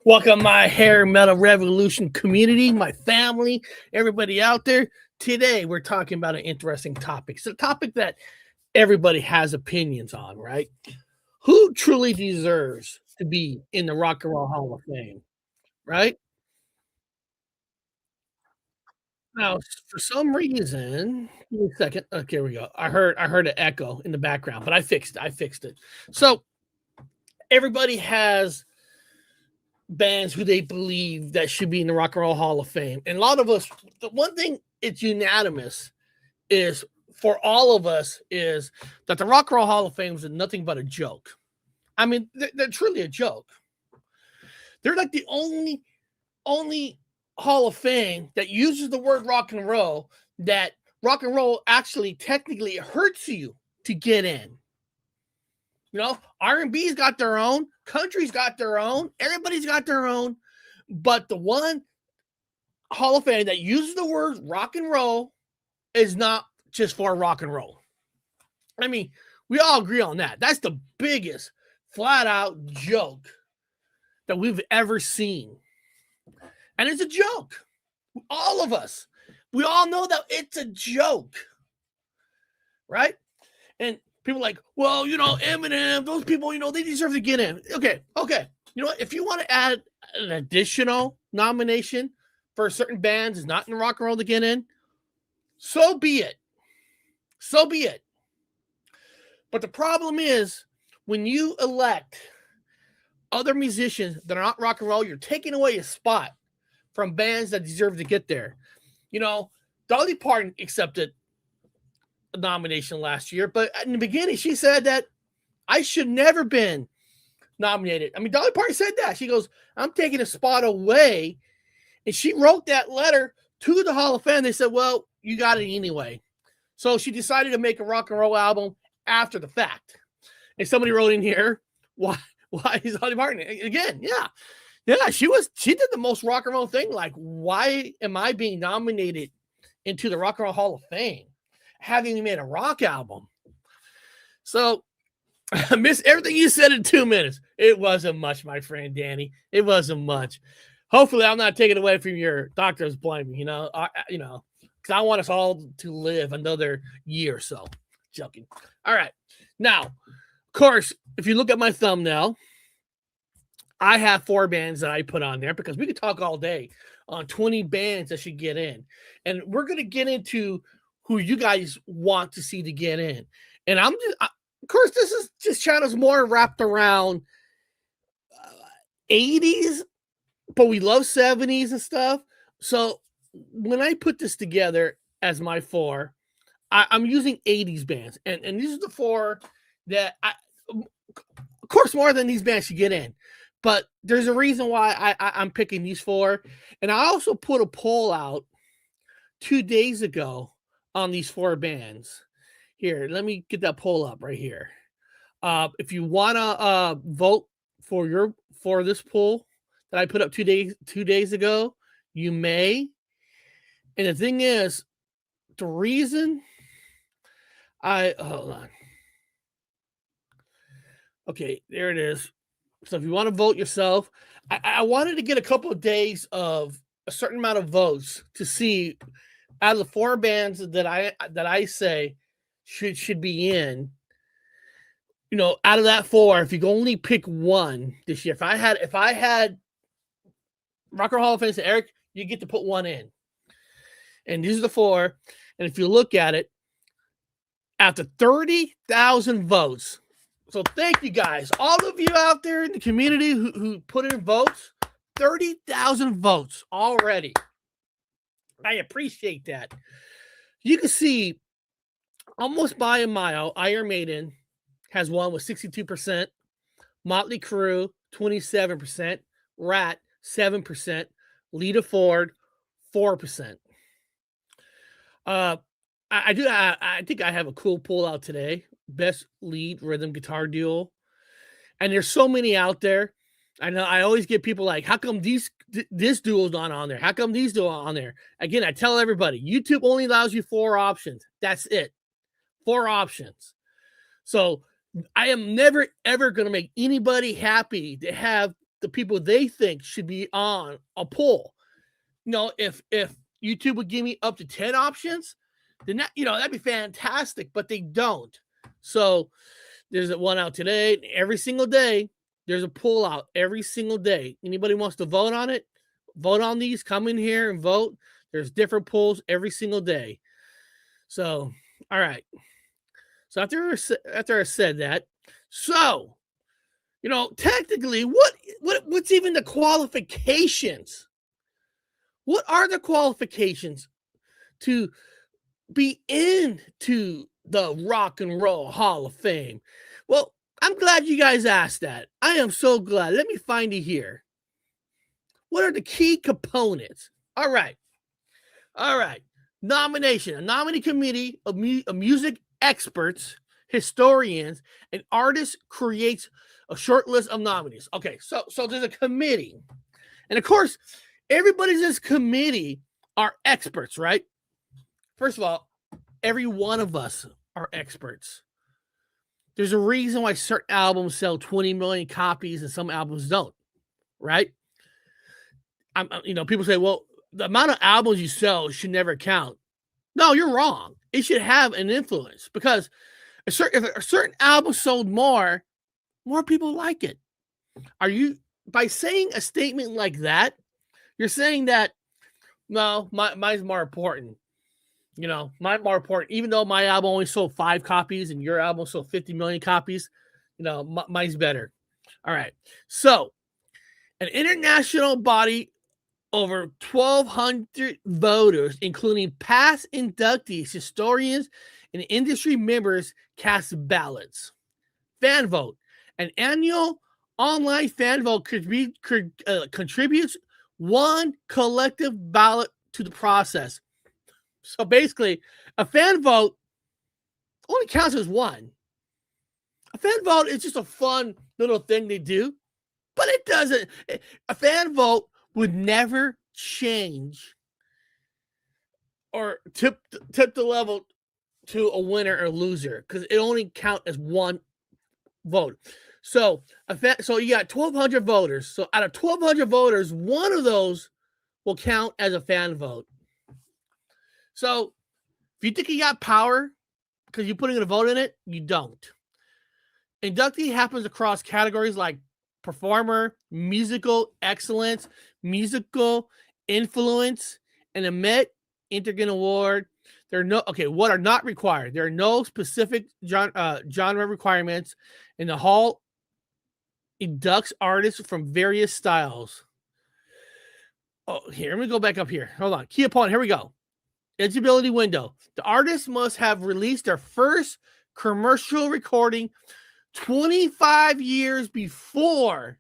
Welcome, my hair metal revolution community, my family, everybody out there. Today, we're talking about an interesting topic. It's a topic that everybody has opinions on, right? Who truly deserves to be in the Rock and Roll Hall of Fame, right? Now, for some reason, give me a second. Okay, here we go. I heard an echo in the background, but I fixed it. So everybody has bands who they believe that should be in the Rock and Roll Hall of Fame. And a lot of us, the one thing it's unanimous is for all of us is that the Rock and Roll Hall of Fame is nothing but a joke. I mean, they're truly a joke. They're like the only Hall of Fame that uses the word rock and roll that rock and roll actually technically hurts you to get in. You know, R&B's got their own, country's got their own, everybody's got their own, but the one Hall of Fame that uses the word rock and roll is not just for rock and roll. I mean, we all agree on that. That's the biggest flat out joke that we've ever seen. And it's a joke. All of us. We all know that it's a joke. Right? And people are like, well, Eminem, those people, they deserve to get in. Okay. You know what? If you want to add an additional nomination for certain bands is not in rock and roll to get in, so be it. So be it. But the problem is when you elect other musicians that are not rock and roll, you're taking away a spot from bands that deserve to get there. Dolly Parton accepted a nomination last year, but in the beginning, she said that I should never been nominated. I mean, Dolly Parton said that. She goes, I'm taking a spot away. And she wrote that letter to the Hall of Fame. They said, well, you got it anyway. So she decided to make a rock and roll album after the fact. And somebody wrote in here, why is Dolly Parton? Again, yeah, she did the most rock and roll thing. Like, why am I being nominated into the Rock and Roll Hall of Fame? Having made a rock album. So I missed everything you said in 2 minutes. It wasn't much, my friend Danny. It wasn't much. Hopefully, I'm not taking away from your doctor's blaming, because I want us all to live another year or so. Joking. All right. Now, of course, if you look at my thumbnail, I have 4 bands that I put on there because we could talk all day on 20 bands that should get in. And we're going to get into who you guys want to see to get in. And of course, this channel's more wrapped around 80s, but we love 70s and stuff. So when I put this together as my 4, I'm using 80s bands. And these are the 4 that, of course, more than these bands should get in. But there's a reason why I'm picking these 4. And I also put a poll out 2 days ago on these 4 bands. Here, let me get that poll up right here. If you want to vote for this poll that I put up 2 days ago, you may. And the thing is, the reason hold on. Okay, there it is. So if you want to vote yourself, I wanted to get a couple of days of a certain amount of votes to see out of the 4 bands that I say should be in. Out of that 4, if you can only pick one this year, if I had Rock and Roll Hall of Fame, say, Eric, you get to put one in. And these are the 4. And if you look at it, after 30,000 votes, so thank you guys, all of you out there in the community who put in votes, 30,000 votes already. I appreciate that. You can see almost by a mile, Iron Maiden has won with 62%, Motley Crue 27%, RATT 7%, Lita Ford 4%. I think I have a cool pull out today. Best lead rhythm guitar duo. And there's so many out there. I know I always get people like, how come this duo's not on there? How come these duo on there? Again, I tell everybody, YouTube only allows you 4 options. That's it. 4 options. So I am never, ever going to make anybody happy to have the people they think should be on a poll. If YouTube would give me up to 10 options, then that'd be fantastic, but they don't. So there's one out today. Every single day, there's a poll out every single day. Anybody wants to vote on it? Vote on these. Come in here and vote. There's different polls every single day. So, all right. So after I said that, so technically, what's even the qualifications? What are the qualifications to be into the Rock and Roll Hall of Fame? Well, I'm glad you guys asked that. I am so glad. Let me find it here. What are the key components? All right. Nomination. A nominating committee of music experts, historians, and artists creates a short list of nominees. Okay, so there's a committee. And of course, everybody in this committee are experts, right? First of all, every one of us are experts. There's a reason why certain albums sell 20 million copies and some albums don't, right? People say, well, the amount of albums you sell should never count. No, you're wrong. It should have an influence because if a certain album sold more people like it. By saying a statement like that, you're saying that, no, mine's more important. Mine's more important. Even though my album only sold 5 copies and your album sold 50 million copies, mine's better. All right. So, an international body over 1,200 voters, including past inductees, historians, and industry members, cast ballots. Fan vote. An annual online fan vote contributes one collective ballot to the process. So basically, a fan vote only counts as one. A fan vote is just a fun little thing they do, but it doesn't. A fan vote would never change or tip the level to a winner or loser because it only counts as one vote. So you got 1,200 voters. So out of 1,200 voters, one of those will count as a fan vote. So if you think you got power because you're putting a vote in it, you don't. Inductee happens across categories like performer, musical excellence, musical influence, and a Met Intergen Award. What are not required? There are no specific genre requirements, and the hall inducts artists from various styles. Oh, here, let me go back up here. Hold on. Key opponent, here we go. Eligibility window. The artist must have released their first commercial recording 25 years before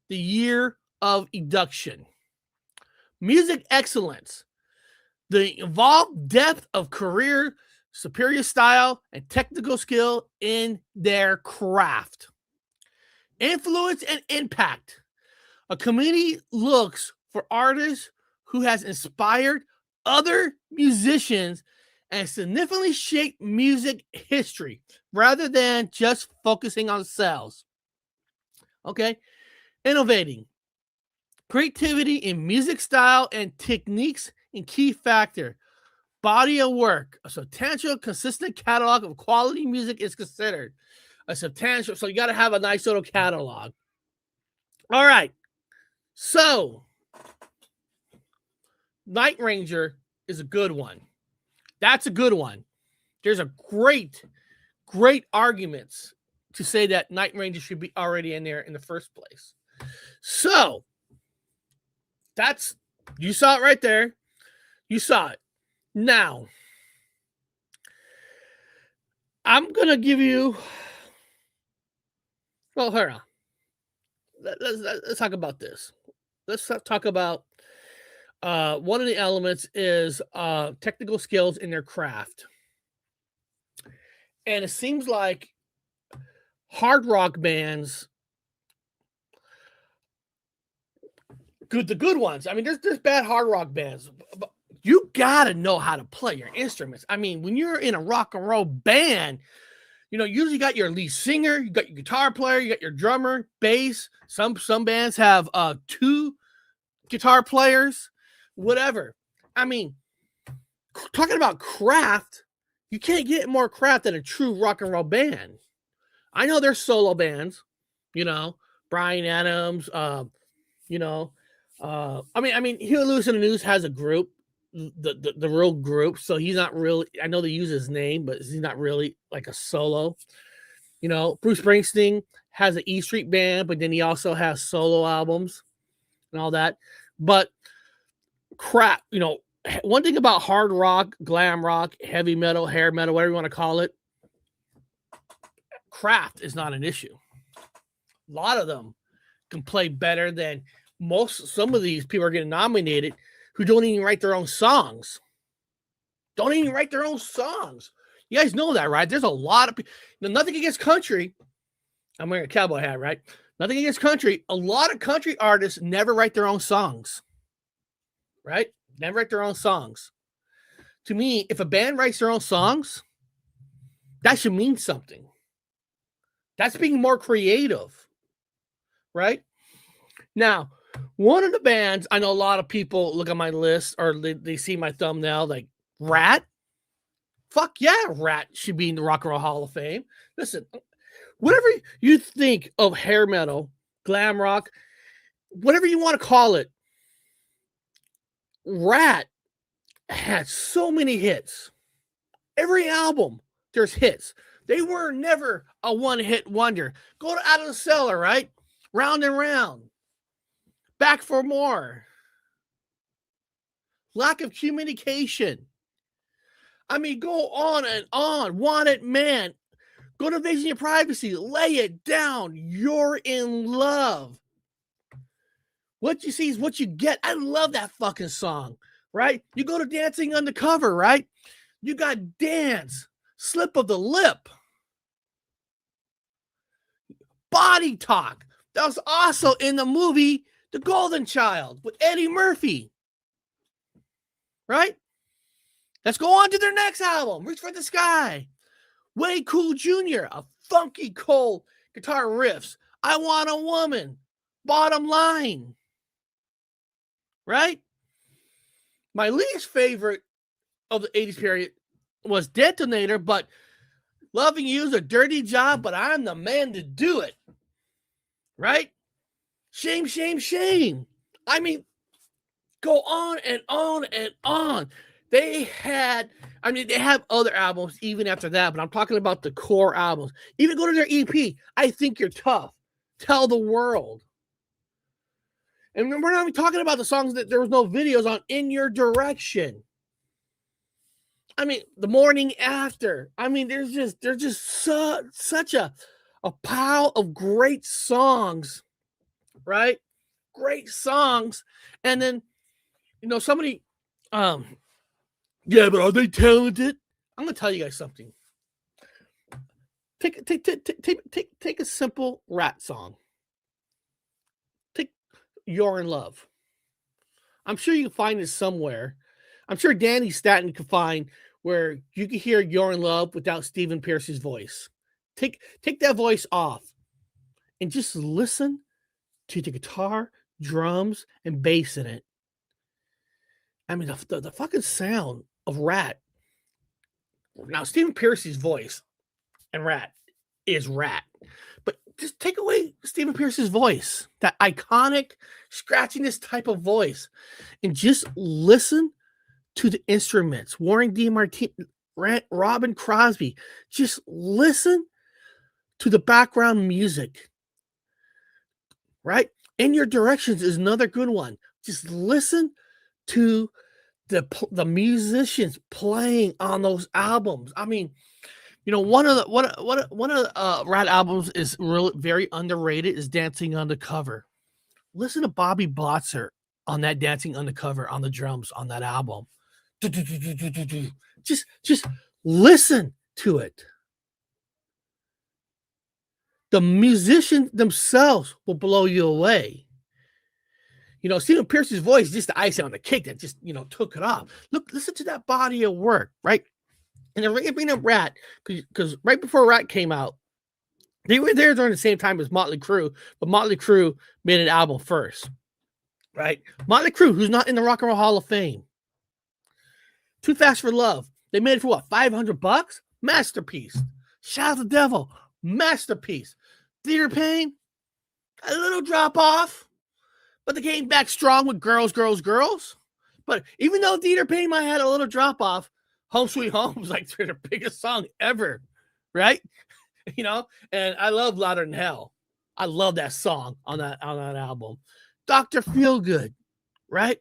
the year of induction. Music excellence. The involved depth of career, superior style, and technical skill in their craft. Influence and impact. A committee looks for artists who has inspired other musicians and significantly shaped music history rather than just focusing on sales. Okay. Innovating. Creativity in music style and techniques and key factor. Body of work. A substantial, consistent catalog of quality music is considered. So you got to have a nice little catalog. All right. So, Night Ranger is a good one. That's a good one. There's a great arguments to say that Night Ranger should be already in there in the first place. So, you saw it right there. You saw it. Now, I'm going to give you, well, hold on. Let's talk about this. Let's talk about one of the elements is technical skills in their craft. And it seems like hard rock bands, the good ones. I mean, there's bad hard rock bands, but you gotta know how to play your instruments. I mean, when you're in a rock and roll band, Usually you got your lead singer, you got your guitar player, you got your drummer, bass. Some bands have 2 guitar players, whatever. I mean, talking about craft, you can't get more craft than a true rock and roll band. I know there's solo bands, Bryan Adams, I mean, Huey Lewis and the News has a group, the real group. So he's not really. I know they use his name, but he's not really like a solo. Bruce Springsteen has an E Street Band, but then he also has solo albums and all that. But crap, one thing about hard rock, glam rock, heavy metal, hair metal, whatever you want to call it, craft is not an issue. A lot of them can play better than some of these people are getting nominated who don't even write their own songs. You guys know that, right? There's a lot of people. Nothing against country. I'm wearing a cowboy hat, right? Nothing against country. A lot of country artists never write their own songs, right? Never write their own songs. To me, if a band writes their own songs, that should mean something. That's being more creative, right? Now, one of the bands, I know a lot of people look at my list or they see my thumbnail like RATT. Fuck yeah, RATT should be in the Rock and Roll Hall of Fame. Listen, whatever you think of hair metal, glam rock, whatever you want to call it, RATT had so many hits. Every album, there's hits. They were never a one-hit wonder. Go to Out of the Cellar, right? Round and Round. Back for More. Lack of Communication. I mean, go on and on. Wanted Man. Go to Invasion of Privacy. Lay It Down. You're in Love. What you see is what you get. I love that fucking song, right? You go to Dancing Undercover, right? You got Dance. Slip of the Lip. Body Talk. That was also in the movie The Golden Child with Eddie Murphy. Right? Let's go on to their next album, Reach for the Sky. Way Cool Jr., a funky, cold guitar riffs. I Want a Woman. Bottom Line. Right? My least favorite of the 80s period was Detonator, but Loving You is a dirty job, but I'm the man to do it. Right? Shame, shame, shame. I mean, go on and on and on. They have other albums even after that, but I'm talking about the core albums. Even go to their EP, I Think You're Tough. Tell the World. And we're not even talking about the songs that there was no videos on. In Your Direction. I mean, The Morning After. I mean, there's just such a pile of great songs, right? Great songs. And then, somebody, yeah, but are they talented? I'm going to tell you guys something. Take a simple RATT song. Take You're in Love. I'm sure you can find it somewhere. I'm sure Danny Stanton can find where you can hear You're in Love without Stephen Pierce's voice. Take that voice off and just listen to the guitar, drums, and bass in it. I mean, the fucking sound of RATT. Now, Stephen Pierce's voice and RATT is RATT. But just take away Stephen Pierce's voice, that iconic scratchiness type of voice, and just listen to the instruments. Warren D. Martin, Robin Crosby. Just listen to the background music. Right? In Your Directions is another good one. Just listen to the musicians playing on those albums. I mean, one of the RATT albums is really very underrated is Dancing Undercover. Listen to Bobby Blotzer on that Dancing Undercover on the drums on that album. Just listen to it. The musicians themselves will blow you away. Stephen Pierce's voice, just the icing on the cake that just, took it off. Look, listen to that body of work, right? And the reason bringing up RATT, because right before RATT came out, they were there during the same time as Motley Crue, but Motley Crue made an album first, right? Motley Crue, who's not in the Rock and Roll Hall of Fame. Too Fast for Love. They made it for what, $500? Masterpiece. Shout out the Devil. Masterpiece. Theater Pain, a little drop off, but they came back strong with Girls, Girls, Girls. But even though Theater Pain might have had a little drop off, Home Sweet Home was like their biggest song ever, right? You know, and I love Louder Than Hell. I love that song on that album. Dr. Feelgood, right?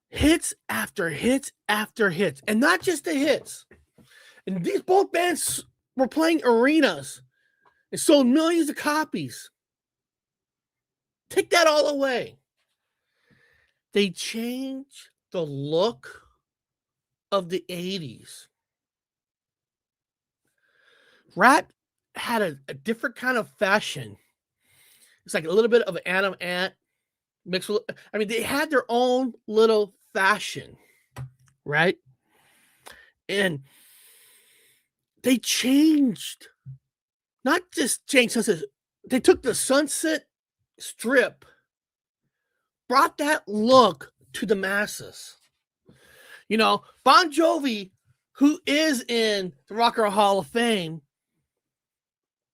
Hits after hits after hits, and not just the hits. And these both bands were playing arenas and sold millions of copies. Take that all away. They changed the look of the 80s. RATT had a different kind of fashion. It's like a little bit of Adam Ant mixed with, I mean, they had their own little fashion, right? And they changed, not just changed, they took the Sunset Strip, brought that look to the masses. You know, Bon Jovi, who is in the Rock and Roll Hall of Fame,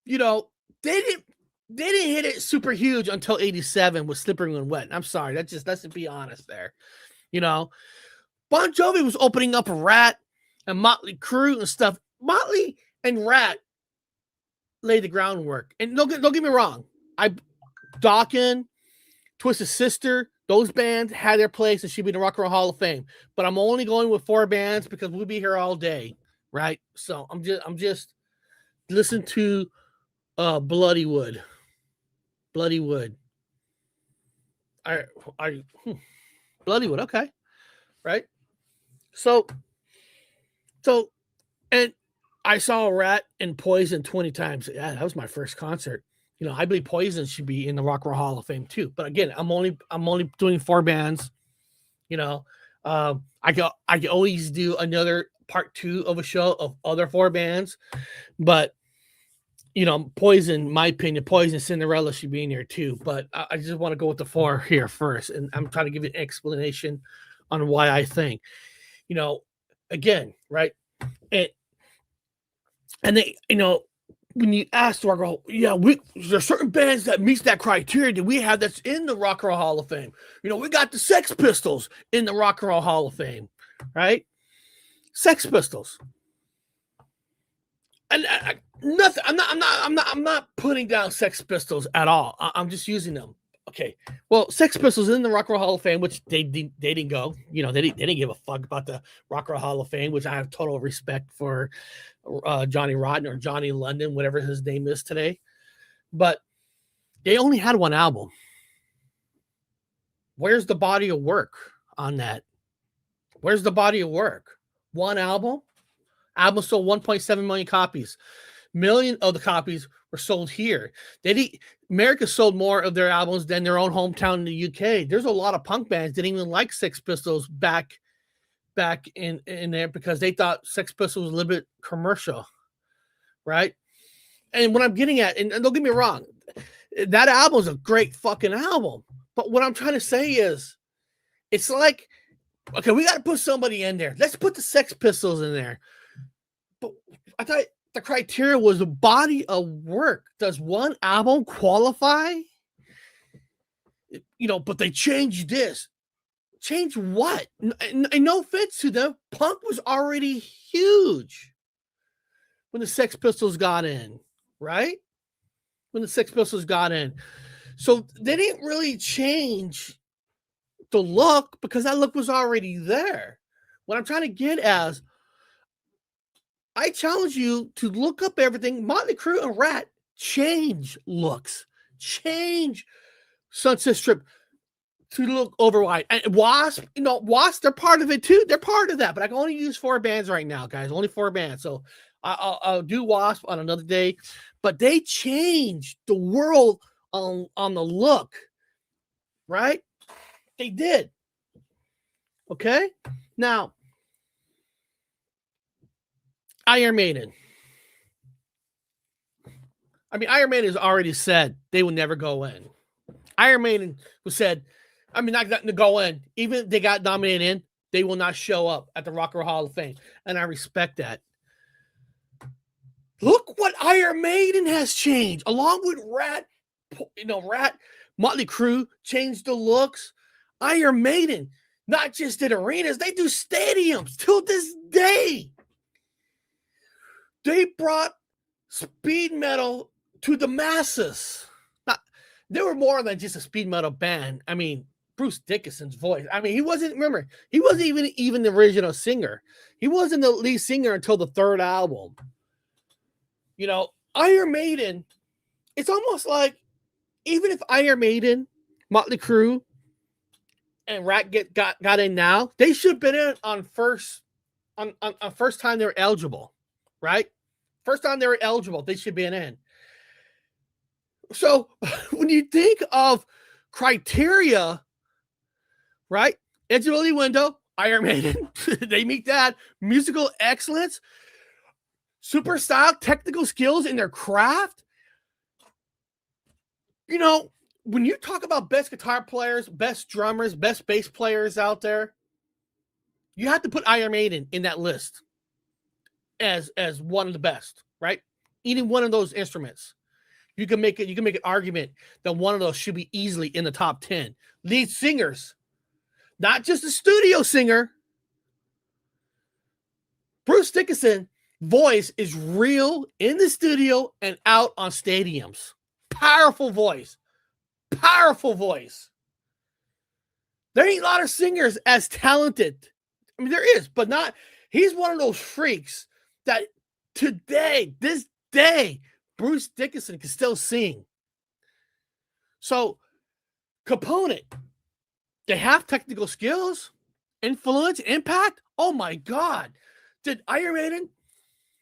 you know, they didn't hit it super huge until 87 with Slippery When Wet. I'm sorry, let's be honest there. You know, Bon Jovi was opening up RATT and Motley Crue and stuff. Motley and RATT laid the groundwork. And don't get me wrong. Dawkins, Twisted Sister, those bands had their place and should be in the Rock and Roll Hall of Fame. But I'm only going with 4 bands because we'll be here all day, right? So I'm just listen to Bloody Wood. Bloody Wood. Bloody Wood, okay. Right? So and I saw RATT and Poison 20 times. Yeah, that was my first concert. You know, I believe Poison should be in the Rock and Roll Hall of Fame too. But again, I'm only doing 4 bands. You know, I can always do another part 2 of a show of other 4 bands, but you know, Poison, my opinion, Poison, Cinderella should be in here too. But I just want to go with the 4 here first, and I'm trying to give you an explanation on why I think. You know, again, right? And they, you know, when you ask the Rock and Roll, yeah, there's certain bands that meets that criteria that we have that's in the Rock and Roll Hall of Fame. You know, we got the Sex Pistols in the Rock and Roll Hall of Fame, right? Sex Pistols. And nothing. I'm not putting down Sex Pistols at all. I'm just using them. Okay. Well, Sex Pistols in the Rock and Roll Hall of Fame, which they didn't go. You know, they didn't give a fuck about the Rock and Roll Hall of Fame, which I have total respect for. Johnny Rotten or Johnny London, whatever his name is today. But they only had 1 album. Where's the body of work on that? Where's the body of work? 1 album? Album sold 1.7 million copies. Million of the copies were sold here. America sold more of their albums than their own hometown in the UK. There's a lot of punk bands that didn't even like Sex Pistols back in there because they thought Sex Pistols was a little bit commercial, right? And what I'm getting at, and don't get me wrong, that album is a great fucking album. But what I'm trying to say is, it's like, okay, we got to put somebody in there. Let's put the Sex Pistols in there. But I thought the criteria was a body of work. Does 1 album qualify? You know, but they changed this. Change what? And no offense to them. Punk was already huge when the Sex Pistols got in, right? When the Sex Pistols got in. So they didn't really change the look because that look was already there. What I'm trying to get as, I challenge you to look up everything. Motley Crue and RATT change looks. Change Sunset Strip to look over wide. And Wasp, you know, Wasp, they're part of it too. They're part of that, but I can only use 4 bands right now, guys. Only 4 bands. So I'll do Wasp on another day. But they changed the world on the look, right? They did. Okay? Now, Iron Maiden. I mean, Iron Maiden has already said they will never go in. Iron Maiden was said, I mean, not to go in. Even if they got nominated in, they will not show up at the Rock and Roll Hall of Fame. And I respect that. Look what Iron Maiden has changed, along with RATT. RATT, Motley Crue changed the looks. Iron Maiden, not just did arenas, they do stadiums till this day. They brought speed metal to the masses. They were more than just a speed metal band. I mean, Bruce Dickinson's voice. I mean, he wasn't even the original singer. He wasn't the lead singer until the third album. Iron Maiden, it's almost like even if Iron Maiden, Motley Crue, and RATT got in now, they should have been in on first time they were eligible, right? First time they were eligible, they should be in. So when you think of criteria, right? Eligibility window, Iron Maiden, they meet that. Musical excellence, super style, technical skills in their craft. When you talk about best guitar players, best drummers, best bass players out there, you have to put Iron Maiden in that list as one of the best, right? Any one of those instruments. You can make an argument that one of those should be easily in the top 10. Lead singers, not just a studio singer. Bruce Dickinson voice is real in the studio and out on stadiums. Powerful voice. There ain't a lot of singers as talented. I mean, there is, but not. He's one of those freaks that this day, Bruce Dickinson can still sing. So, component, they have technical skills, influence, impact. Oh my God. Did Iron Maiden,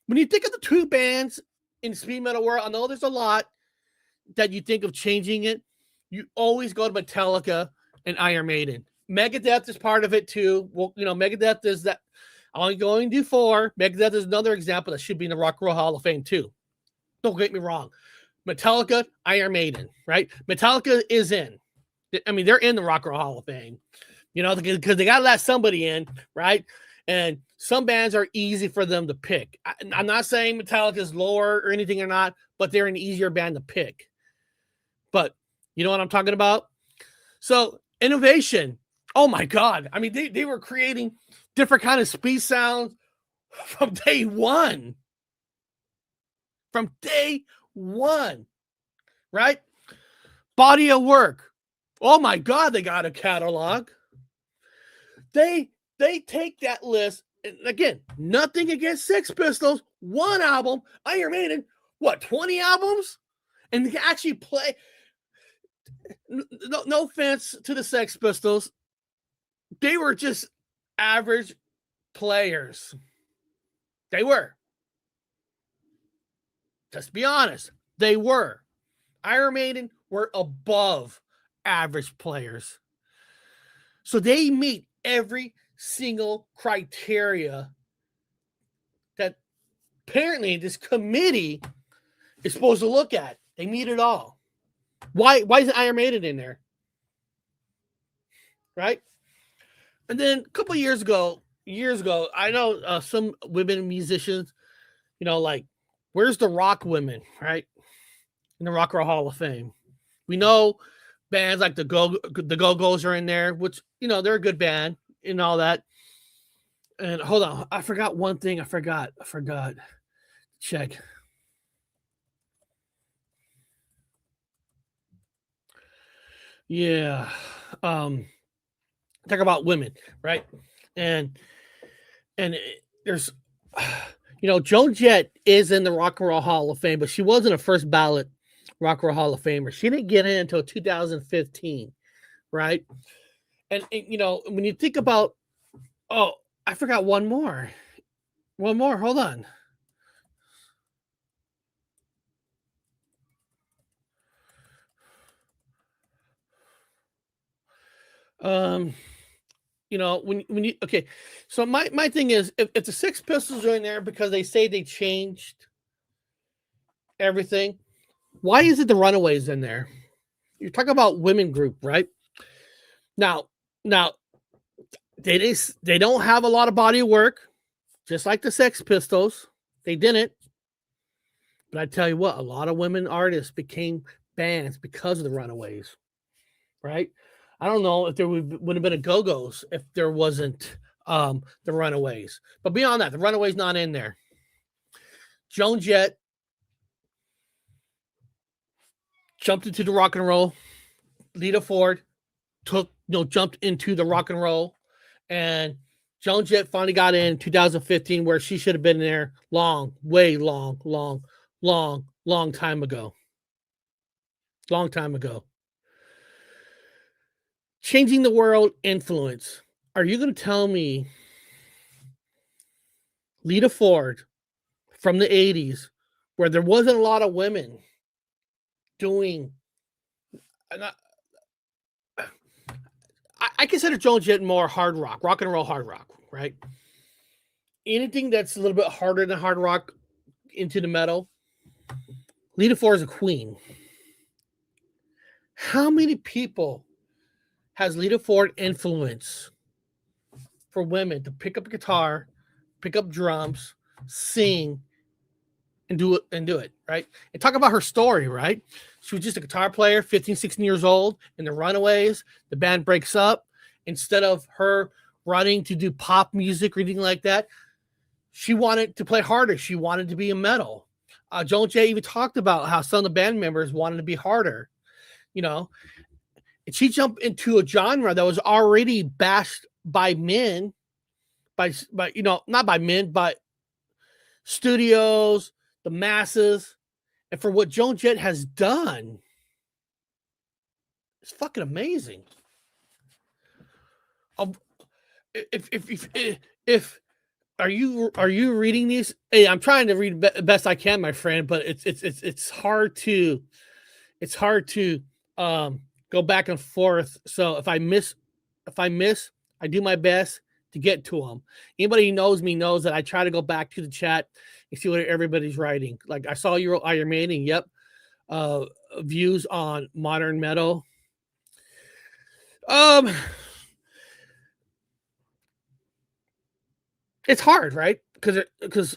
when you think of the two bands in the speed metal world, I know there's a lot that you think of changing it. You always go to Metallica and Iron Maiden. Megadeth is part of it too. Well, Megadeth is that. I'm only going to do 4. Megadeth is another example that should be in the Rock and Roll Hall of Fame too. Don't get me wrong. Metallica, Iron Maiden, right? Metallica is in. I mean, they're in the Rock and Roll Hall of Fame, because they got to let somebody in, right? And some bands are easy for them to pick. I'm not saying Metallica is lower or anything or not, but they're an easier band to pick. But you know what I'm talking about? So innovation. Oh my God. I mean, they were creating different kind of speed sounds from day one. From day one, right? Body of work. Oh my God, they got a catalog. They take that list, and again, nothing against Sex Pistols. One album, Iron Maiden, 20 albums? And they actually play. No offense to the Sex Pistols. They were just average players. They were. Let's be honest. They were. Iron Maiden were above average players. So they meet every single criteria that apparently this committee is supposed to look at. They meet it all. Why isn't Iron Maiden in there? Right? And then a couple of years ago, I know some women musicians, like, where's the rock women, right? In the Rock and Roll Hall of Fame. We know bands like the Go-Go's are in there, which, they're a good band and all that. And hold on, I forgot one thing. I forgot. Check. Yeah. Talk about women, right? And there's, Joan Jett is in the Rock and Roll Hall of Fame, but she wasn't a first ballot Rock and Roll Hall of Famer. She didn't get in until 2015, right? And when you think about, I forgot one more. Hold on. when you okay, so my thing is if the Sex Pistols are in there because they say they changed everything, why is it the Runaways in there? You're talking about women group, right? Now they don't have a lot of body of work, just like the Sex Pistols. They didn't. But I tell you what, a lot of women artists became bands because of the Runaways, right? I don't know if there would have been a Go-Go's if there wasn't the Runaways. But beyond that, the Runaways not in there. Joan Jett jumped into the rock and roll. Lita Ford jumped into the rock and roll, and Joan Jett finally got in 2015 where she should have been there long time ago. Long time ago. Changing the world influence. Are you going to tell me Lita Ford from the 80s, where there wasn't a lot of women doing, I consider Joan Jett more hard rock and roll hard rock, right? Anything that's a little bit harder than hard rock into the metal, Lita Ford is a queen. How many people has Lita Ford influence for women to pick up a guitar, pick up drums, sing, and do it, right? And talk about her story, right? She was just a guitar player, 15, 16 years old, in the Runaways. The band breaks up. Instead of her running to do pop music or anything like that, she wanted to play harder. She wanted to be a metal. Joan Jett even talked about how some of the band members wanted to be harder, and she jumped into a genre that was already bashed by men, by not by men, but studios, the masses, and for what Joan Jett has done, it's fucking amazing. If are you reading these? Hey, I'm trying to read best I can, my friend, but it's hard to go back and forth. So if I miss, I do my best to get to them. Anybody who knows me knows that I try to go back to the chat and see what everybody's writing. Like I saw your Iron Maiden, yep. Views on modern metal. It's hard, right? Because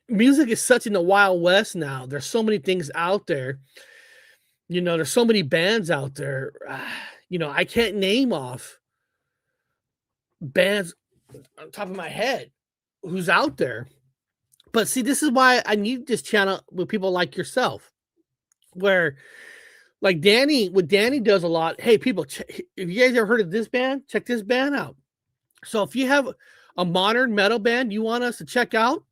music is such in the Wild West now. There's so many things out there. There's so many bands out there. I can't name off bands on top of my head who's out there. But see, this is why I need this channel with people like yourself, where like what Danny does a lot. Hey, people, if you guys ever heard of this band, check this band out. So if you have a modern metal band you want us to check out,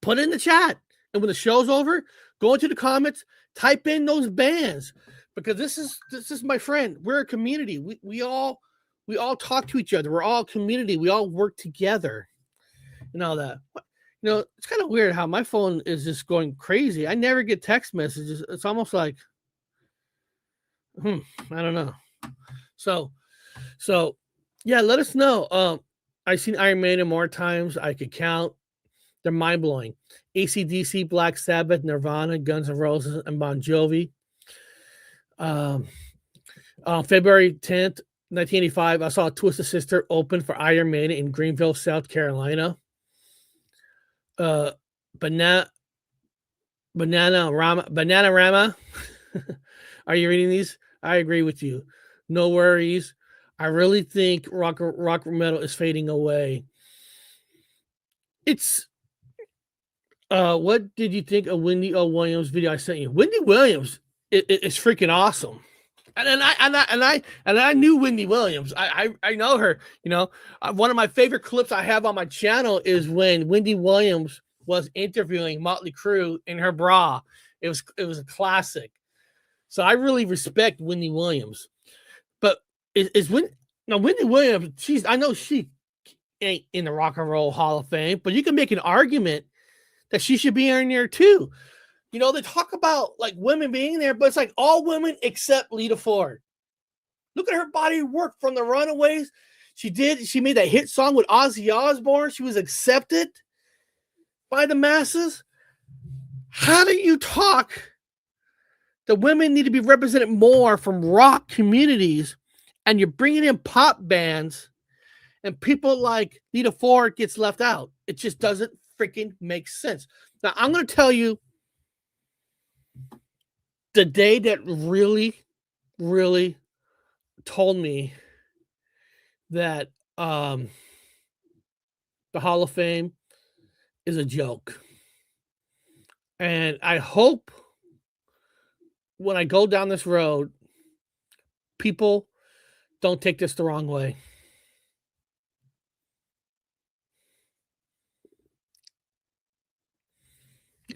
put it in the chat. And when the show's over, go into the comments, type in those bands, because this is my friend. We're a community. We all talk to each other. We're all a community. We all work together and all that. It's kind of weird how my phone is just going crazy. I never get text messages. It's almost like, I don't know. So yeah, let us know. I've seen Iron Maiden more times I could count. They're mind-blowing. AC/DC, Black Sabbath, Nirvana, Guns N' Roses, and Bon Jovi. February 10th, 1985, I saw Twisted Sister open for Iron Maiden in Greenville, South Carolina. Banana Rama. Are you reading these? I agree with you. No worries. I really think rock metal is fading away. It's what did you think of Wendy O. Williams video I sent you? Wendy Williams is freaking awesome. And I knew Wendy Williams. I know her. One of my favorite clips I have on my channel is when Wendy Williams was interviewing Motley Crue in her bra. It was a classic. So I really respect Wendy Williams. But Wendy Williams, I know she ain't in the Rock and Roll Hall of Fame, but you can make an argument that she should be in there too. They talk about like women being there, but it's like all women except Lita Ford. Look at her body work from the Runaways. She made that hit song with Ozzy Osbourne. She was accepted by the masses. How do you talk that women need to be represented more from rock communities, and you're bringing in pop bands and people like Lita Ford gets left out? It just doesn't freaking make sense. Now, I'm going to tell you the day that really, really told me that the Hall of Fame is a joke. And I hope when I go down this road, people don't take this the wrong way.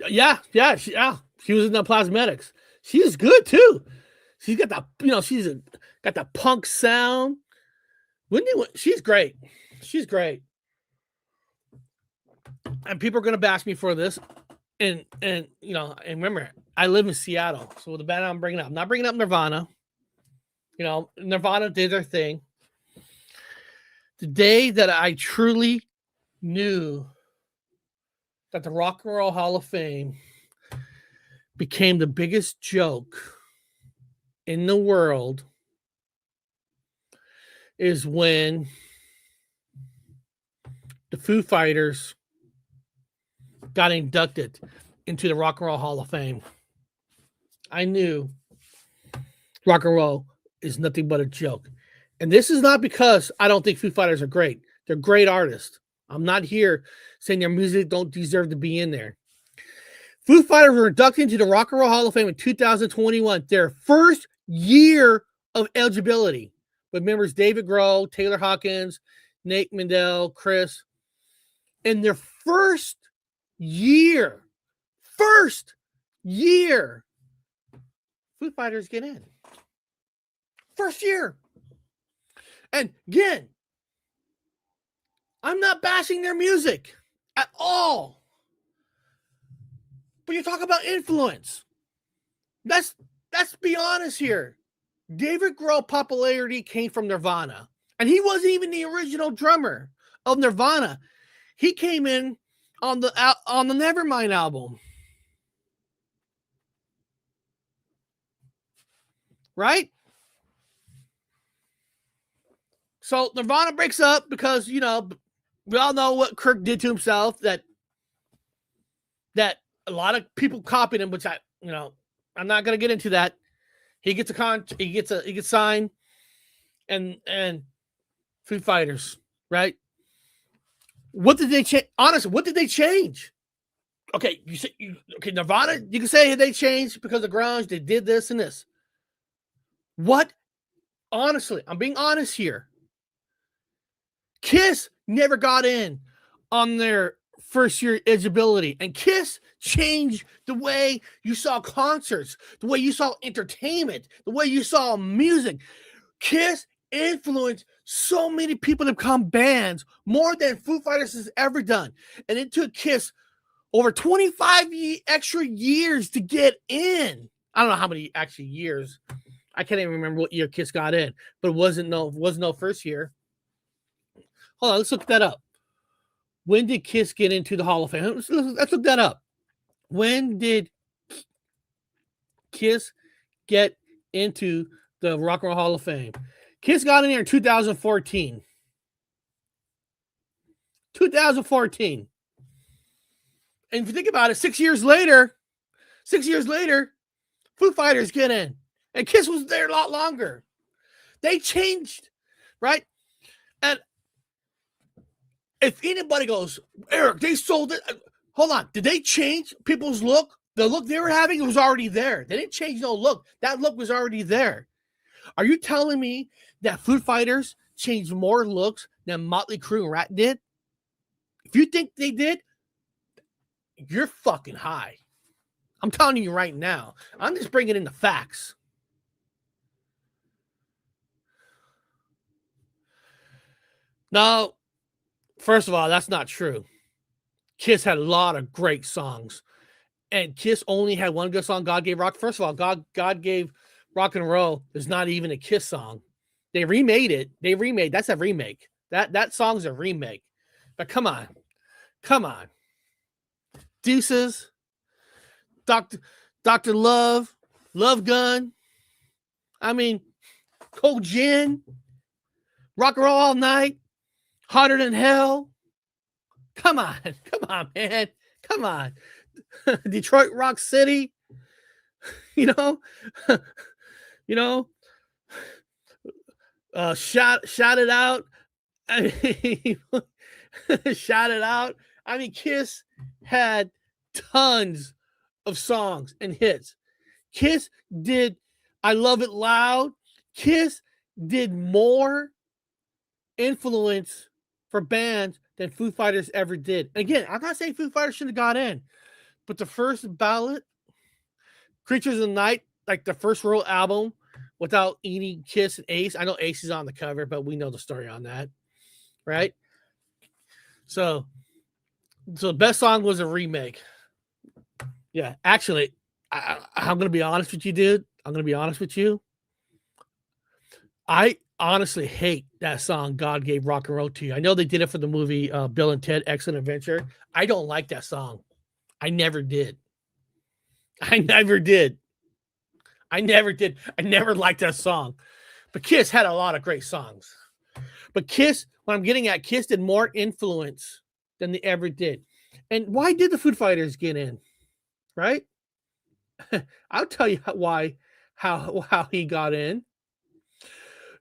Yeah. She was in the Plasmatics. She is good too. She's got that, got that punk sound. She's great. She's great. And people are going to bash me for this. And remember, I live in Seattle. So the band I'm not bringing up Nirvana. Nirvana did their thing. The day that I truly knew that the Rock and Roll Hall of Fame became the biggest joke in the world is when the Foo Fighters got inducted into the Rock and Roll Hall of Fame. I knew rock and roll is nothing but a joke. And this is not because I don't think Foo Fighters are great. They're great artists. I'm not here saying their music don't deserve to be in there. Foo Fighters were inducted into the Rock and Roll Hall of Fame in 2021, their first year of eligibility, with members David Grohl, Taylor Hawkins, Nate Mendel, Chris. In their first year, Foo Fighters get in. First year. And again, I'm not bashing their music at all. But you talk about influence. Let's be honest here. David Grohl popularity came from Nirvana. And he wasn't even the original drummer of Nirvana. He came in on the Nevermind album. Right? So Nirvana breaks up because, we all know what Kirk did to himself, that a lot of people copied him, which I'm not going to get into that. He gets he gets signed, and Foo Fighters, right? What did they change? Honestly, what did they change? Okay, Nirvana, you can say they changed because of grunge, they did this and this. What? Honestly, I'm being honest here. Kiss never got in on their first year eligibility, and Kiss changed the way you saw concerts, the way you saw entertainment, the way you saw music. Kiss influenced so many people to become bands, more than Foo Fighters has ever done. And it took Kiss over 25 extra years to get in. I don't know how many actually years. I can't even remember what year Kiss got in, but it wasn't no first year. Hold on, let's look that up. When did Kiss get into the Hall of Fame? Let's look that up. When did Kiss get into the Rock and Roll Hall of Fame? Kiss got in here in 2014. 2014. And if you think about it, 6 years later, Foo Fighters get in. And Kiss was there a lot longer. They changed, right? And if anybody goes, Eric, they sold it. Hold on. Did they change people's look? The look they were having was already there. They didn't change no look. That look was already there. Are you telling me that Foo Fighters changed more looks than Motley Crue and RATT did? If you think they did, you're fucking high. I'm telling you right now. I'm just bringing in the facts. Now, first of all, that's not true. Kiss had a lot of great songs. And Kiss only had one good song, God Gave Rock. First of all, God Gave Rock and Roll is not even a Kiss song. They remade it. That's a remake. That song's a remake. But come on. Deuces, Dr. Love, Love Gun. I mean, Cold Gin, Rock and Roll All Night, Hotter Than Hell. Come on, man. Come on. Detroit Rock City. You know, shout it out. I mean, shout it out. I mean, Kiss had tons of songs and hits. Kiss did I Love It Loud. Kiss did more influence for bands than Foo Fighters ever did. Again, I'm not saying Foo Fighters shouldn't have got in, but the first ballot, Creatures of the Night, like the first real album without any Kiss and Ace. I know Ace is on the cover, but we know the story on that, right? So the best song was a remake. Yeah, actually, I'm going to be honest with you, dude. I'm going to be honest with you. I honestly hate that song, God Gave Rock and Roll to You. I know they did it for the movie Bill and Ted Excellent Adventure. I don't like that song. I never did. I never liked that song. But Kiss had a lot of great songs. But Kiss, what I'm getting at, Kiss did more influence than they ever did. And why did the Foo Fighters get in? Right? I'll tell you why, how he got in.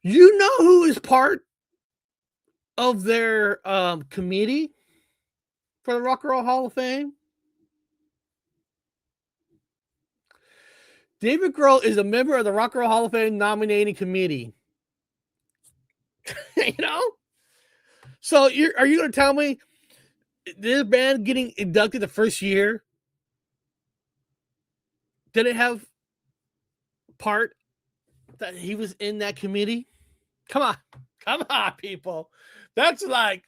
You know who is part of their committee for the Rock and Roll Hall of Fame? David Grohl is a member of the Rock and Roll Hall of Fame nominating committee. You know? So are you going to tell me this band getting inducted the first year didn't have part that he was in that committee? Come on, people. That's like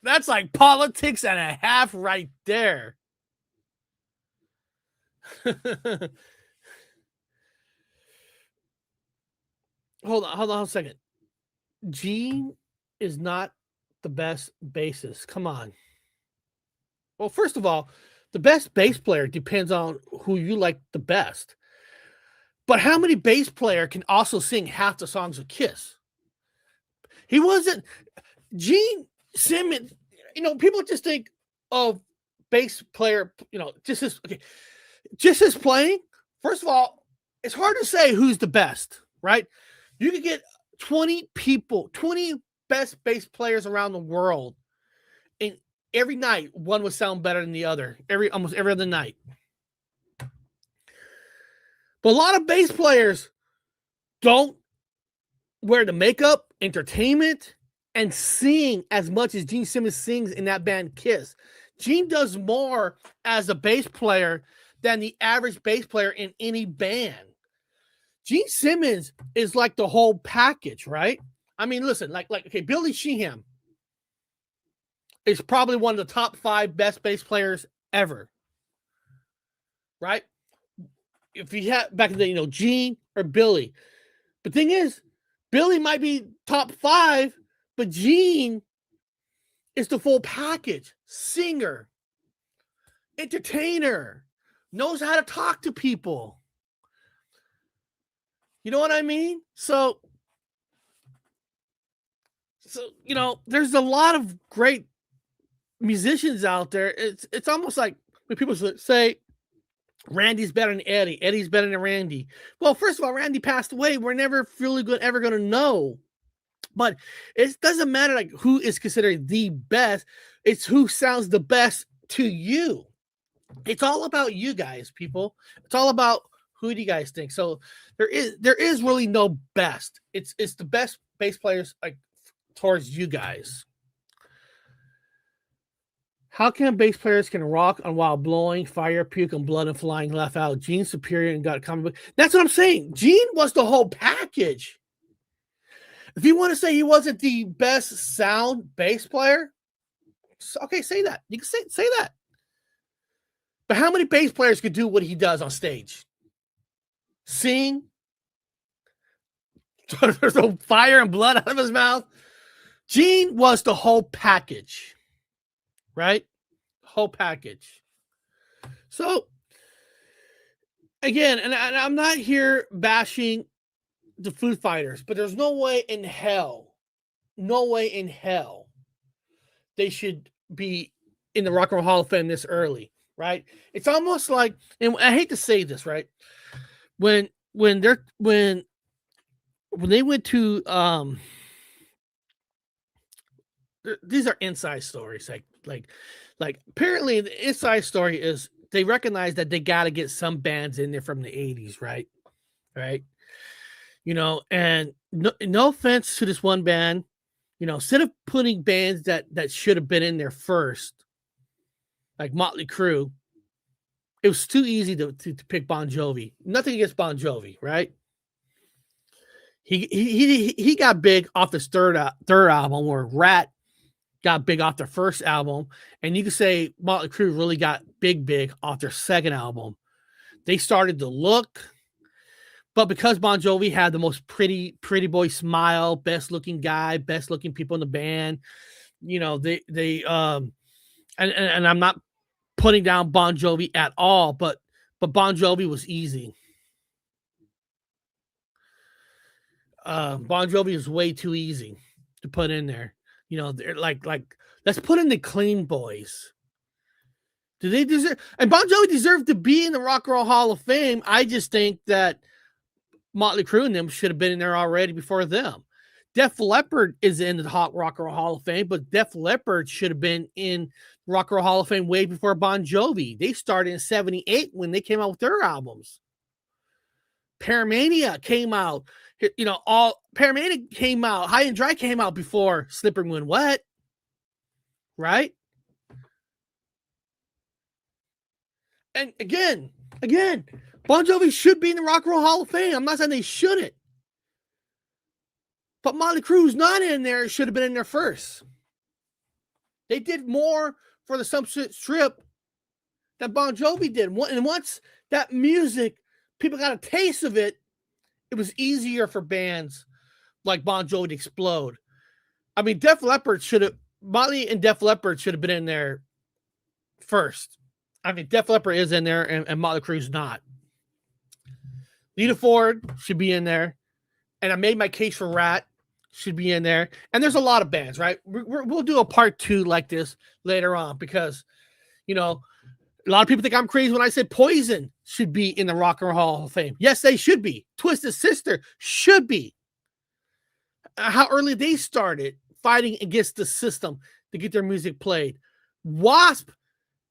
politics and a half right there. Hold on a second. Gene is not the best bassist. Come on. Well, first of all, the best bass player depends on who you like the best. But how many bass player can also sing half the songs of Kiss? He wasn't Gene Simmons. You know, people just think of bass player, you know, just his playing. First of all, it's hard to say who's the best, right? You could get 20 people, 20 best bass players around the world, and every night one would sound better than the other. Almost every other night. But a lot of bass players don't wear the makeup, entertainment, and sing as much as Gene Simmons sings in that band Kiss. Gene does more as a bass player than the average bass player in any band. Gene Simmons is like the whole package, right? I mean, listen, okay, Billy Sheehan is probably one of the top 5 best bass players ever, right? If you had back in the day, you know, Gene or Billy. The thing is, Billy might be top 5, but Gene is the full package. Singer, entertainer, knows how to talk to people. You know what I mean? So you know, there's a lot of great musicians out there. It's almost like when people say Randy's better than Eddie, Eddie's better than Randy. Well, first of all, Randy passed away. We're never ever going to know. But it doesn't matter like who is considered the best. It's who sounds the best to you. It's all about you guys, people. It's all about who do you guys think. So there is really no best. It's the best bass players like towards you guys. How can bass players can rock on while blowing fire, puke, and blood and flying left out? Gene's superior and got comic book. That's what I'm saying. Gene was the whole package. If you want to say he wasn't the best sound bass player, okay, say that. You can say that. But how many bass players could do what he does on stage? Sing, there's no fire and blood out of his mouth. Gene was the whole package, right? Whole package. So again, and I'm not here bashing the Foo Fighters, but there's no way in hell they should be in the Rock and Roll Hall of Fame this early, right? It's almost like, and I hate to say this, right? When they went to these are inside stories, like apparently the inside story is they recognize that they got to get some bands in there from the 80s, right? You know, and no offense to this one band, you know, instead of putting bands that should have been in there first, like Motley Crue, it was too easy to pick Bon Jovi. Nothing against Bon Jovi, right? He got big off his third album, where RATT got big off their first album, and you could say Motley Crue really got big off their second album. They started to look, but because Bon Jovi had the most pretty boy smile, best looking guy, best looking people in the band, you know, they and I'm not putting down Bon Jovi at all, but Bon Jovi was easy. Bon Jovi is way too easy to put in there. You know, they're like let's put in the Clean Boys. Do they deserve? And Bon Jovi deserved to be in the Rock and Roll Hall of Fame. I just think that Motley Crue and them should have been in there already before them. Def Leppard is in the Rock and Roll Hall of Fame, but Def Leppard should have been in Rock and Roll Hall of Fame way before Bon Jovi. They started in '78 when they came out with their albums. Paramania came out. You know, Paramania came out. High and Dry came out before Slippery When Wet, right? And again, Bon Jovi should be in the Rock and Roll Hall of Fame. I'm not saying they shouldn't. But Motley Crue's not in there. It should have been in there first. They did more for the Sunset Strip than Bon Jovi did. And once that music, people got a taste of it, it was easier for bands like Bon Jovi to explode. I mean, Motley and Def Leppard should have been in there first. I mean, Def Leppard is in there, and Motley Crue's not. Lita Ford should be in there. And I made my case for RATT should be in there. And there's a lot of bands, right? We'll do a part 2 like this later on because, you know, a lot of people think I'm crazy when I say Poison should be in the Rock and Roll Hall of Fame. Yes, they should be. Twisted Sister should be. How early they started fighting against the system to get their music played. Wasp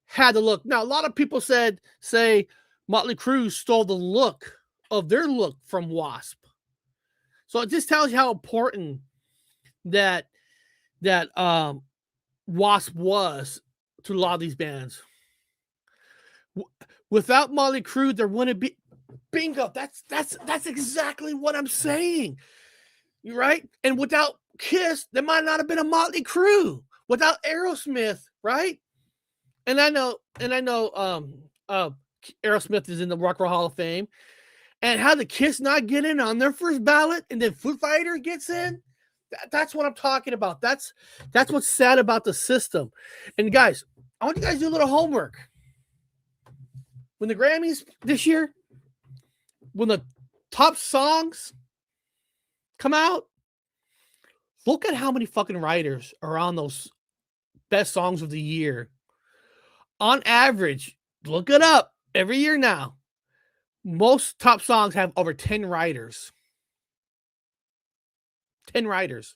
had the look. Now, a lot of people say Motley Crue stole the look of their look from Wasp. So it just tells you how important that Wasp was to a lot of these bands. Without Motley Crue, there wouldn't be bingo. That's exactly what I'm saying. You're right. And without Kiss, there might not have been a Motley Crue. Without Aerosmith, right? And I know Aerosmith is in the Rock and Roll Hall of Fame. And how the Kiss not get in on their first ballot and then Foo Fighters gets in? That's what I'm talking about. That's what's sad about the system. And guys, I want you guys to do a little homework. When the Grammys this year, when the top songs come out, look at how many fucking writers are on those best songs of the year. On average, look it up every year now. Most top songs have over 10 writers. 10 writers.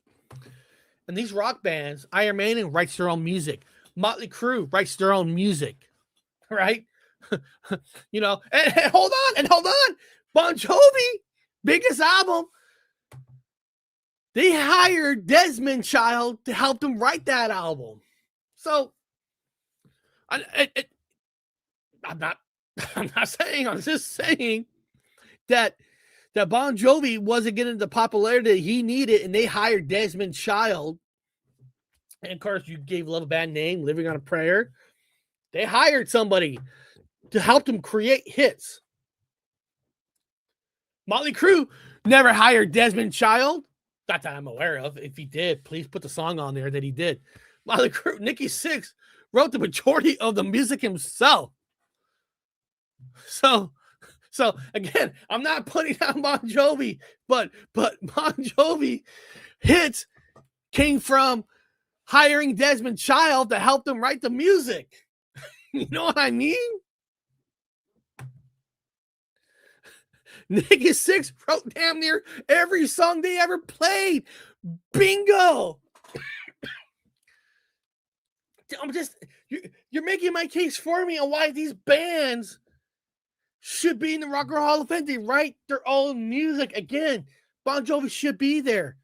And these rock bands, Iron Maiden writes their own music. Motley Crue writes their own music. Right? You know, and hold on. Bon Jovi, biggest album. They hired Desmond Child to help them write that album. So, I'm just saying that Bon Jovi wasn't getting the popularity he needed, and they hired Desmond Child. And of course, you gave Love a Bad Name, Living on a Prayer. They hired somebody to help them create hits. Motley Crue, never hired Desmond Child. Not that I'm aware of. If he did, please put the song on there that he did. Motley Crue, Nikki Sixx wrote the majority of the music himself. So again, I'm not putting down Bon Jovi, but Bon Jovi hits came from hiring Desmond Child to help them write the music. You know what I mean? Nikki Sixx wrote damn near every song they ever played. Bingo. I'm just, you're making my case for me on why these bands should be in the Rock and Roll Hall of Fame. They write their own music. Again, Bon Jovi should be there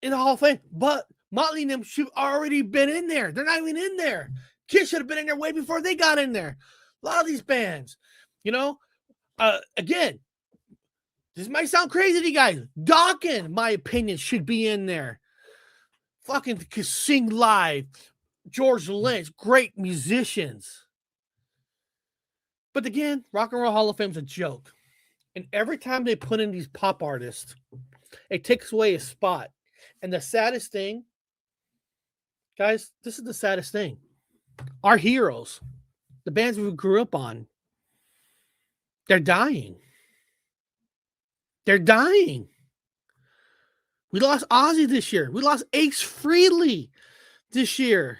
in the Hall of Fame, but Motley and them should already been in there. They're not even in there. Kiss should have been in there way before they got in there. A lot of these bands, you know, again, this might sound crazy to you guys. Dawkins, my opinion, should be in there. Fucking could sing live. George Lynch, great musicians. But again, Rock and Roll Hall of Fame's a joke. And every time they put in these pop artists, it takes away a spot. And the saddest thing, guys, this is the saddest thing. Our heroes, the bands we grew up on, they're dying. They're dying. We lost Ozzy this year. We lost Ace Frehley this year.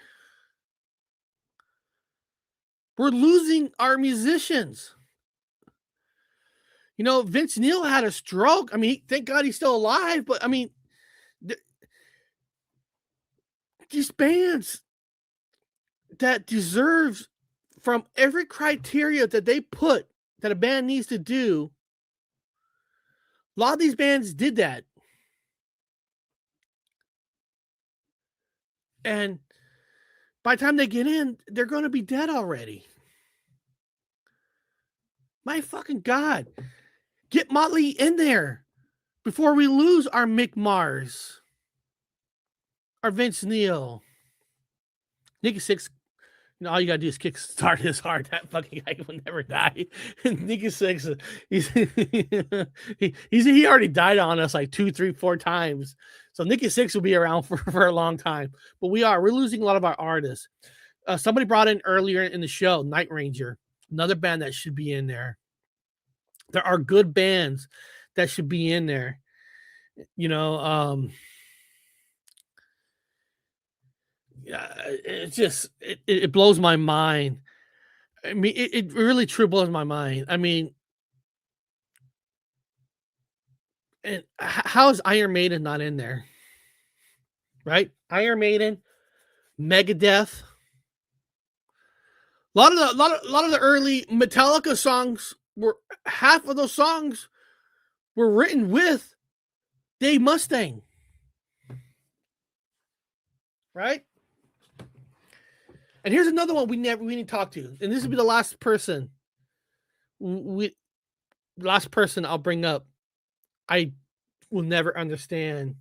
We're losing our musicians. You know, Vince Neil had a stroke. I mean, thank God he's still alive. But, I mean, these bands that deserves from every criteria that they put that a band needs to do, a lot of these bands did that. And by the time they get in, they're going to be dead already. My fucking God. Get Motley in there before we lose our Mick Mars, our Vince Neil. Nikki Sixx, you know, all you got to do is kickstart his heart. That fucking guy will never die. Nikki Sixx, he already died on us like 2, 3, 4 times. So Nikki Sixx will be around for a long time. But we're losing a lot of our artists. Somebody brought in earlier in the show, Night Ranger, another band that should be in there. There are good bands that should be in there. You know, yeah, it blows my mind. I mean, it really true blows my mind. I mean, and how is Iron Maiden not in there? Right? Iron Maiden, Megadeth. A lot of the early Metallica songs were half of those songs were written with Dave Mustaine. Right? And here's another one we need to talk to. And this will be the last person. Last person I'll bring up. I will never understand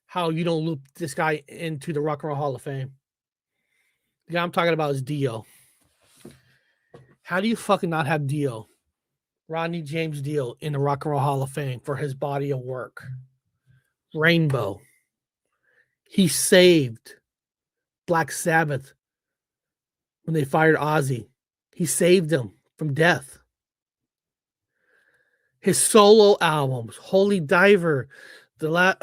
how you don't loop this guy into the Rock and Roll Hall of Fame. The guy I'm talking about is Dio. How do you fucking not have Dio, Rodney James Dio, in the Rock and Roll Hall of Fame for his body of work? Rainbow. He saved Black Sabbath when they fired Ozzy. He saved them from death. His solo albums, Holy Diver, the Last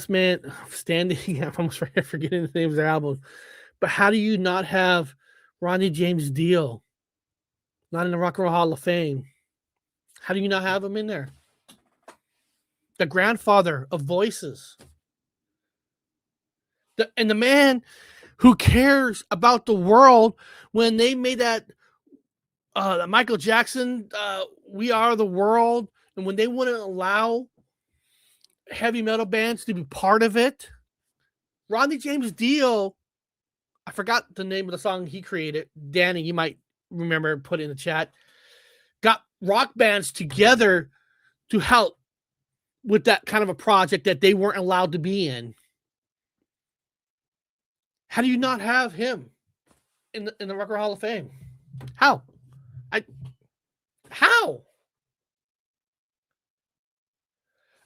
Man Standing. I'm almost forgetting the names of their albums. But how do you not have Rodney James Dio not in the Rock and Roll Hall of Fame? How do you not have him in there? The grandfather of voices. And the man who cares about the world when they made that Michael Jackson, We Are the World, and when they wouldn't allow heavy metal bands to be part of it. Rodney James Dio, I forgot the name of the song he created. Danny, you might remember, put it in the chat. Got rock bands together to help with that kind of a project that they weren't allowed to be in. How do you not have him in the Rock and Roll Hall of Fame? How? How?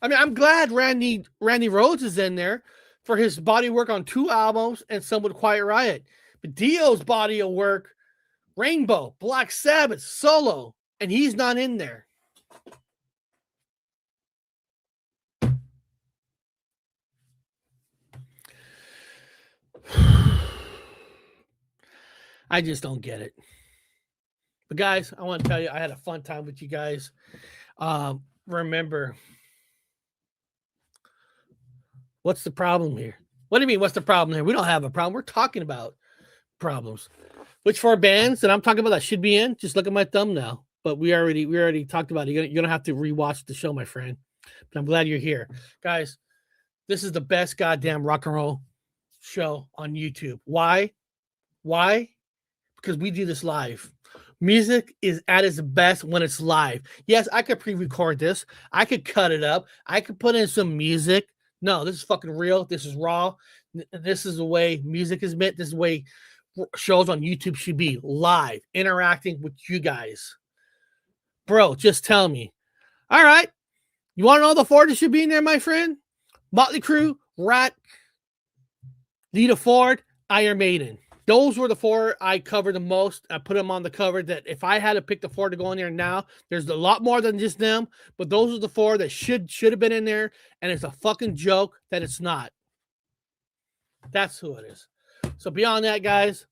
I mean, I'm glad Randy Rhoads is in there for his body work on 2 albums and some with Quiet Riot. But Dio's body of work, Rainbow, Black Sabbath, solo, and he's not in there. I just don't get it. But guys, I want to tell you, I had a fun time with you guys. Remember, what's the problem here? What do you mean, what's the problem here? We don't have a problem. We're talking about problems. Which 4 bands that I'm talking about that should be in? Just look at my thumbnail. But we already talked about it. You're gonna have to rewatch the show, my friend. But I'm glad you're here. Guys, this is the best goddamn rock and roll show on YouTube. Why? Because we do this live. Music is at its best when it's live. Yes, I could pre-record this. I could cut it up. I could put in some music. No, this is fucking real. This is raw. This is the way music is meant. This is the way shows on YouTube should be. Live, interacting with you guys. Bro, just tell me. All right. You want to know the 4 that should be in there, my friend? Motley Crue, RATT, Lita Ford, Iron Maiden. Those were the 4 I covered the most. I put them on the cover that if I had to pick the 4 to go in there now, there's a lot more than just them, but those are the 4 that should have been in there, and it's a fucking joke that it's not. That's who it is. So beyond that, guys,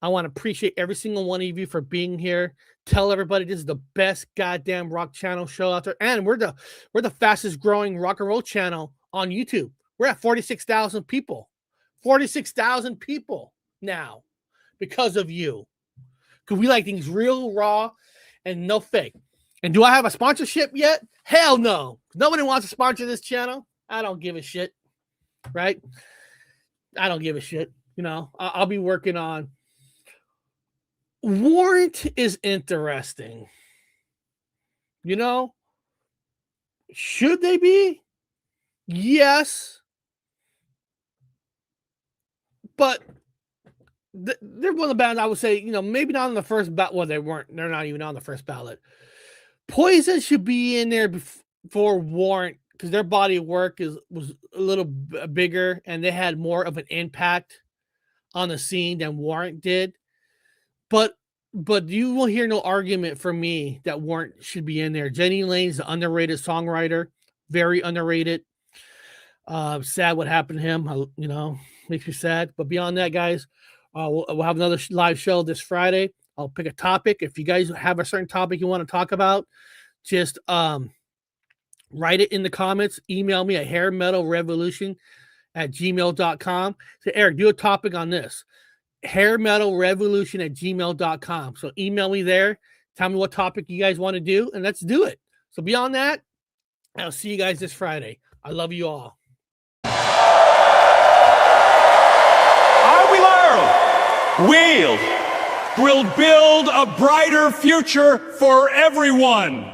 I want to appreciate every single one of you for being here. Tell everybody this is the best goddamn rock channel show out there, and we're the fastest growing rock and roll channel on YouTube. We're at 46,000 people. 46,000 people now because of you. Because we like things real, raw, and no fake. And do I have a sponsorship yet? Hell no. Nobody wants to sponsor this channel. I don't give a shit. Right? I don't give a shit. You know, I'll be working on. Warrant is interesting. You know, should they be? Yes. But they're one of the bands I would say, you know, maybe not on the first ballot. Well, they weren't. They're not even on the first ballot. Poison should be in there before Warrant because their body of work was a little bigger and they had more of an impact on the scene than Warrant did. But you will hear no argument from me that Warrant should be in there. Jenny Lane's an underrated songwriter, very underrated. Sad what happened to him. You know, makes me sad. But beyond that, guys, we'll have another live show this Friday. I'll pick a topic. If you guys have a certain topic you want to talk about, just write it in the comments. Email me at hairmetalrevolution@gmail.com. Say, Eric, do a topic on this. hairmetalrevolution@gmail.com. So email me there. Tell me what topic you guys want to do, and let's do it. So beyond that, I'll see you guys this Friday. I love you all. We'll build a brighter future for everyone.